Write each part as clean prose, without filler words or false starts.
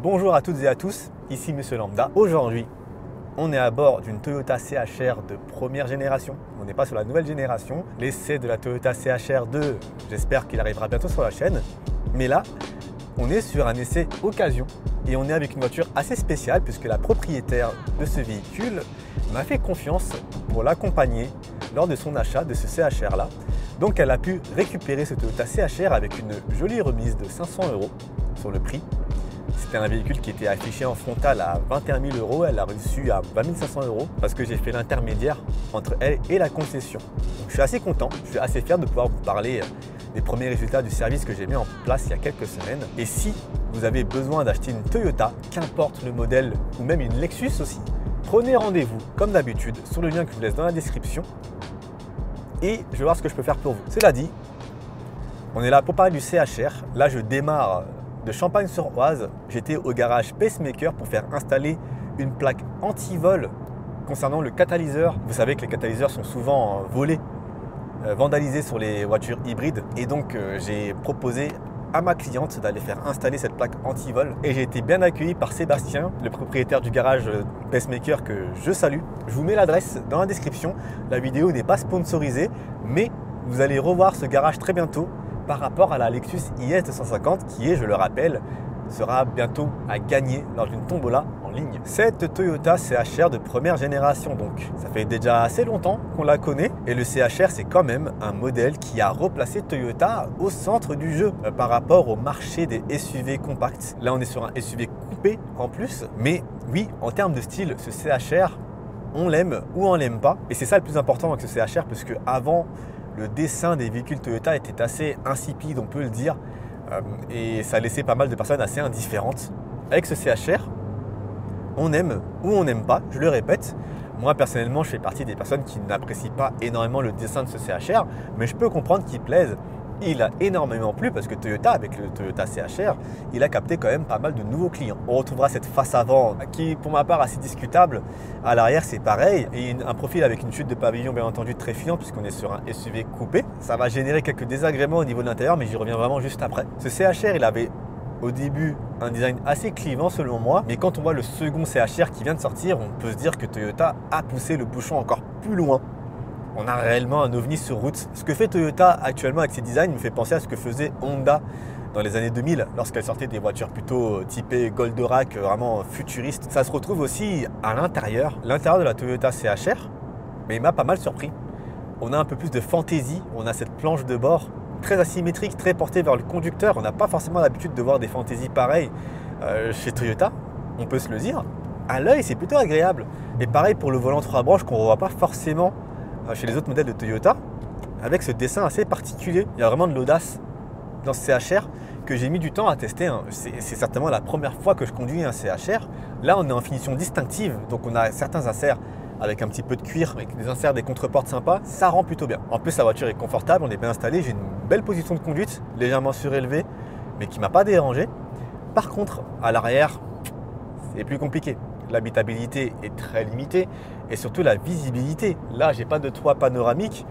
Bonjour à toutes et à tous, ici Monsieur Lambda. Aujourd'hui, on est à bord d'une Toyota CHR de première génération. On n'est pas sur la nouvelle génération. L'essai de la Toyota CHR 2, j'espère qu'il arrivera bientôt sur la chaîne. Mais là, on est sur un essai occasion. Et on est avec une voiture assez spéciale puisque la propriétaire de ce véhicule m'a fait confiance pour l'accompagner lors de son achat de ce CHR là. Donc elle a pu récupérer ce Toyota CHR avec une jolie remise de 500 € sur le prix. C'était un véhicule qui était affiché en frontal à 21 000 €, elle l'a reçu à 20 500 € parce que j'ai fait l'intermédiaire entre elle et la concession. Donc je suis assez content, je suis assez fier de pouvoir vous parler des premiers résultats du service que j'ai mis en place il y a quelques semaines. Et si vous avez besoin d'acheter une Toyota, qu'importe le modèle ou même une Lexus aussi, prenez rendez-vous comme d'habitude sur le lien que je vous laisse dans la description et je vais voir ce que je peux faire pour vous. Cela dit, on est là pour parler du CHR. Là, je démarre de Champagne-sur-Oise. J'étais au garage Pacemaker pour faire installer une plaque anti-vol concernant le catalyseur. Vous savez que les catalyseurs sont souvent volés, vandalisés sur les voitures hybrides. Et donc, j'ai proposé à ma cliente d'aller faire installer cette plaque anti-vol. Et j'ai été bien accueilli par Sébastien, le propriétaire du garage Pacemaker que je salue. Je vous mets l'adresse dans la description. La vidéo n'est pas sponsorisée, mais vous allez revoir ce garage très bientôt par rapport à la Lexus IS 250 qui est, je le rappelle, sera bientôt à gagner lors d'une tombola en ligne. Cette Toyota CHR de première génération donc, ça fait déjà assez longtemps qu'on la connaît et le CHR c'est quand même un modèle qui a replacé Toyota au centre du jeu par rapport au marché des SUV compacts. Là on est sur un SUV coupé en plus, mais oui, en termes de style, ce CHR, on l'aime ou on l'aime pas et c'est ça le plus important avec ce CHR parce que avant, le dessin des véhicules Toyota était assez insipide, on peut le dire, et ça laissait pas mal de personnes assez indifférentes. Avec ce CHR, on aime ou on n'aime pas, je le répète. Moi personnellement, je fais partie des personnes qui n'apprécient pas énormément le dessin de ce CHR, mais je peux comprendre qu'il plaise. Il a énormément plu parce que Toyota, avec le Toyota CHR, il a capté quand même pas mal de nouveaux clients. On retrouvera cette face avant qui, pour ma part, assez discutable. À l'arrière, c'est pareil. Et un profil avec une chute de pavillon, bien entendu, très filant puisqu'on est sur un SUV coupé. Ça va générer quelques désagréments au niveau de l'intérieur, mais j'y reviens vraiment juste après. Ce CHR, il avait au début un design assez clivant selon moi. Mais quand on voit le second CHR qui vient de sortir, on peut se dire que Toyota a poussé le bouchon encore plus loin. On a réellement un ovni sur route. Ce que fait Toyota actuellement avec ses designs me fait penser à ce que faisait Honda dans les années 2000 lorsqu'elle sortait des voitures plutôt typées Goldorak, vraiment futuristes. Ça se retrouve aussi à l'intérieur de la Toyota CHR, mais il m'a pas mal surpris. On a un peu plus de fantaisie, on a cette planche de bord très asymétrique, très portée vers le conducteur. On n'a pas forcément l'habitude de voir des fantaisies pareilles chez Toyota, on peut se le dire. À l'œil, c'est plutôt agréable. Et pareil pour le volant 3 branches qu'on ne revoit pas forcément chez les autres modèles de Toyota, avec ce dessin assez particulier. Il y a vraiment de l'audace dans ce CHR que j'ai mis du temps à tester. C'est certainement la première fois que je conduis un CHR. Là, on est en finition distinctive, donc on a certains inserts avec un petit peu de cuir, avec des inserts, des contreportes sympas. Ça rend plutôt bien. En plus, la voiture est confortable, on est bien installé. J'ai une belle position de conduite, légèrement surélevée, mais qui ne m'a pas dérangé. Par contre, à l'arrière, c'est plus compliqué. L'habitabilité est très limitée et surtout la visibilité. Là, j'ai pas de toit panoramique,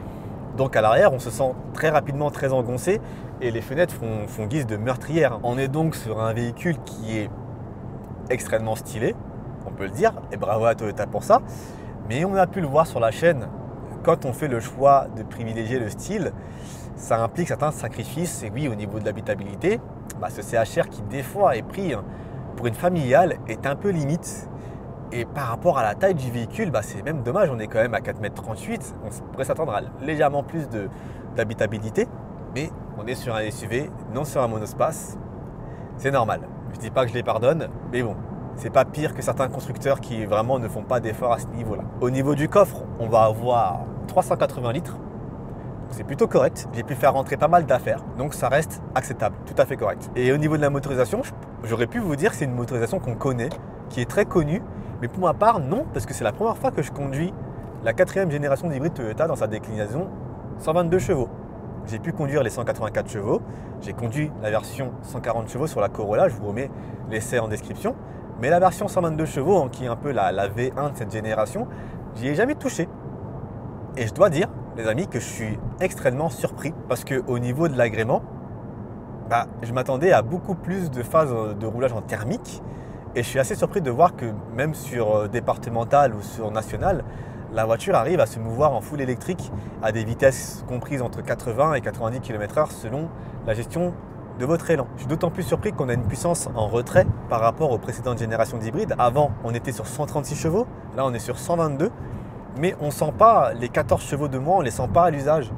donc à l'arrière, on se sent très rapidement très engoncé et les fenêtres font guise de meurtrière. On est donc sur un véhicule qui est extrêmement stylé, on peut le dire, et bravo à Toyota pour ça. Mais on a pu le voir sur la chaîne, quand on fait le choix de privilégier le style, ça implique certains sacrifices. Et oui, au niveau de l'habitabilité, ce CHR qui des fois est pris pour une familiale est un peu limite. Et par rapport à la taille du véhicule, c'est même dommage, on est quand même à 4,38 m. On pourrait s'attendre à légèrement plus d'habitabilité, mais on est sur un SUV, non sur un monospace. C'est normal. Je ne dis pas que je les pardonne, mais bon, c'est pas pire que certains constructeurs qui vraiment ne font pas d'efforts à ce niveau-là. Au niveau du coffre, on va avoir 380 litres. C'est plutôt correct. J'ai pu faire rentrer pas mal d'affaires, donc ça reste acceptable, tout à fait correct. Et au niveau de la motorisation, j'aurais pu vous dire que c'est une motorisation qu'on connaît, qui est très connue. Mais pour ma part, non, parce que c'est la première fois que je conduis la 4e génération d'hybride Toyota dans sa déclinaison 122 chevaux. J'ai pu conduire les 184 chevaux, j'ai conduit la version 140 chevaux sur la Corolla, je vous remets l'essai en description. Mais la version 122 chevaux, qui est un peu la V1 de cette génération, j'y ai jamais touché. Et je dois dire, les amis, que je suis extrêmement surpris parce qu'au niveau de l'agrément, je m'attendais à beaucoup plus de phases de roulage en thermique. Et je suis assez surpris de voir que même sur départemental ou sur national, la voiture arrive à se mouvoir en full électrique à des vitesses comprises entre 80 et 90 km/h selon la gestion de votre élan. Je suis d'autant plus surpris qu'on a une puissance en retrait par rapport aux précédentes générations d'hybrides. Avant, on était sur 136 chevaux, là on est sur 122, mais on ne sent pas les 14 chevaux de moins, on ne les sent pas à l'usage.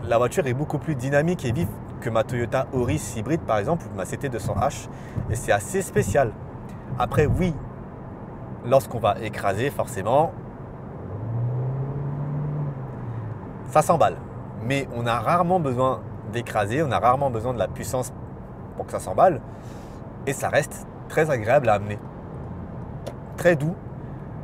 La voiture est beaucoup plus dynamique et vive que ma Toyota Auris hybride par exemple, ou ma CT200H, et c'est assez spécial. Après oui, lorsqu'on va écraser forcément, ça s'emballe. Mais on a rarement besoin d'écraser, on a rarement besoin de la puissance pour que ça s'emballe, et ça reste très agréable à amener. Très doux,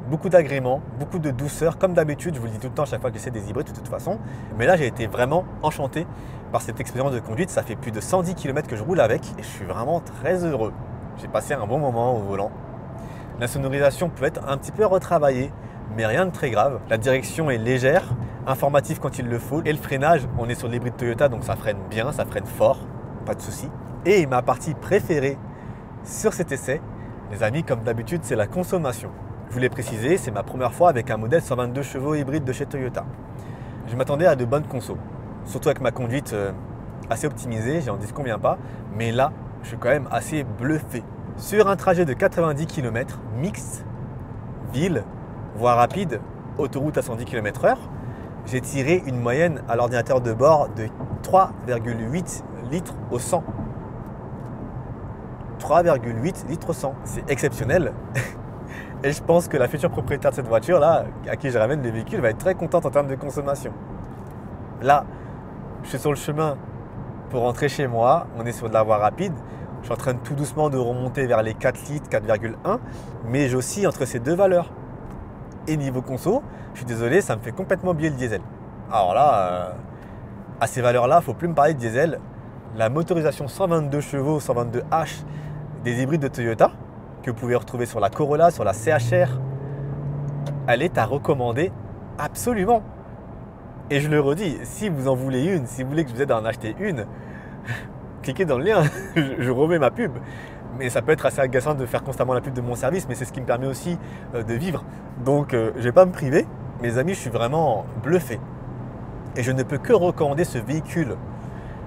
beaucoup d'agréments, beaucoup de douceur, comme d'habitude, je vous le dis tout le temps à chaque fois que j'essaie des hybrides de toute façon. Mais là, j'ai été vraiment enchanté par cette expérience de conduite. Ça fait plus de 110 km que je roule avec et je suis vraiment très heureux. J'ai passé un bon moment au volant. La sonorisation peut être un petit peu retravaillée, mais rien de très grave. La direction est légère, informative quand il le faut. Et le freinage, on est sur l'hybride Toyota, donc ça freine bien, ça freine fort, pas de souci. Et ma partie préférée sur cet essai, les amis, comme d'habitude, c'est la consommation. Je vous l'ai précisé, c'est ma première fois avec un modèle 122 chevaux hybride de chez Toyota. Je m'attendais à de bonnes consos, surtout avec ma conduite assez optimisée, j'en disconviens pas, mais là, je suis quand même assez bluffé. Sur un trajet de 90 km, mixte, ville, voie rapide, autoroute à 110 km/h, j'ai tiré une moyenne à l'ordinateur de bord de 3,8 litres au 100. 3,8 litres au 100, c'est exceptionnel. Et je pense que la future propriétaire de cette voiture-là, à qui je ramène le véhicule, va être très contente en termes de consommation. Là, je suis sur le chemin pour rentrer chez moi. On est sur de la voie rapide. Je suis en train de tout doucement de remonter vers les 4 litres, 4,1. Mais j'oscille entre ces deux valeurs. Et niveau conso, je suis désolé, ça me fait complètement oublier le diesel. Alors là, à ces valeurs-là, il ne faut plus me parler de diesel. La motorisation 122 chevaux, 122H des hybrides de Toyota, que vous pouvez retrouver sur la Corolla, sur la CHR, elle est à recommander absolument. Et je le redis, si vous en voulez une, si vous voulez que je vous aide à en acheter une, cliquez dans le lien, je remets ma pub. Mais ça peut être assez agaçant de faire constamment la pub de mon service, mais c'est ce qui me permet aussi de vivre. Donc je ne vais pas me priver. Mes amis, je suis vraiment bluffé. Et je ne peux que recommander ce véhicule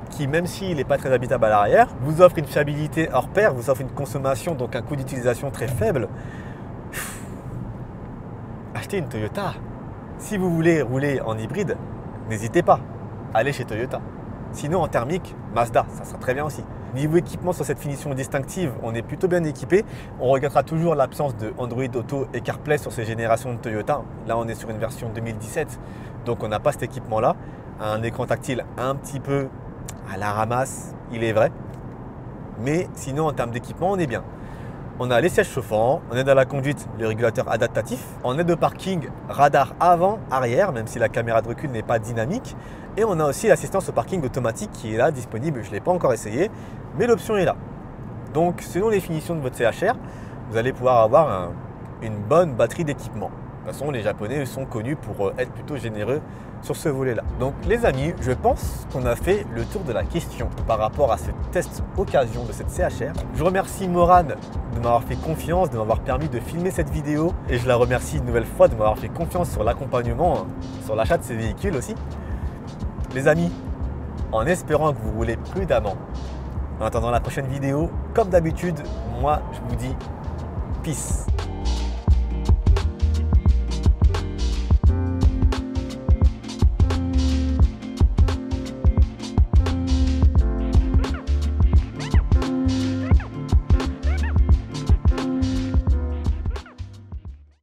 qui, même s'il n'est pas très habitable à l'arrière, vous offre une fiabilité hors pair, vous offre une consommation, donc un coût d'utilisation très faible. Achetez une Toyota. Si vous voulez rouler en hybride, n'hésitez pas, allez chez Toyota. Sinon en thermique, Mazda, ça sera très bien aussi. Niveau équipement sur cette finition distinctive, on est plutôt bien équipé. On regrettera toujours l'absence de Android Auto et CarPlay sur ces générations de Toyota. Là on est sur une version 2017, donc on n'a pas cet équipement-là. Un écran tactile un petit peu à la ramasse, il est vrai. Mais sinon en termes d'équipement, on est bien. On a les sièges chauffants, on est dans la conduite, le régulateur adaptatif. En aide de parking, radar avant, arrière, même si la caméra de recul n'est pas dynamique. Et on a aussi l'assistance au parking automatique qui est là, disponible. Je ne l'ai pas encore essayé, mais l'option est là. Donc selon les finitions de votre CHR, vous allez pouvoir avoir une bonne batterie d'équipement. De toute façon, les Japonais sont connus pour être plutôt généreux sur ce volet-là. Donc les amis, je pense qu'on a fait le tour de la question par rapport à ce test occasion de cette CHR. Je remercie Morane de m'avoir fait confiance, de m'avoir permis de filmer cette vidéo. Et je la remercie une nouvelle fois de m'avoir fait confiance sur l'accompagnement, sur l'achat de ces véhicules aussi. Les amis, en espérant que vous roulez prudemment, en attendant la prochaine vidéo, comme d'habitude, moi je vous dis peace.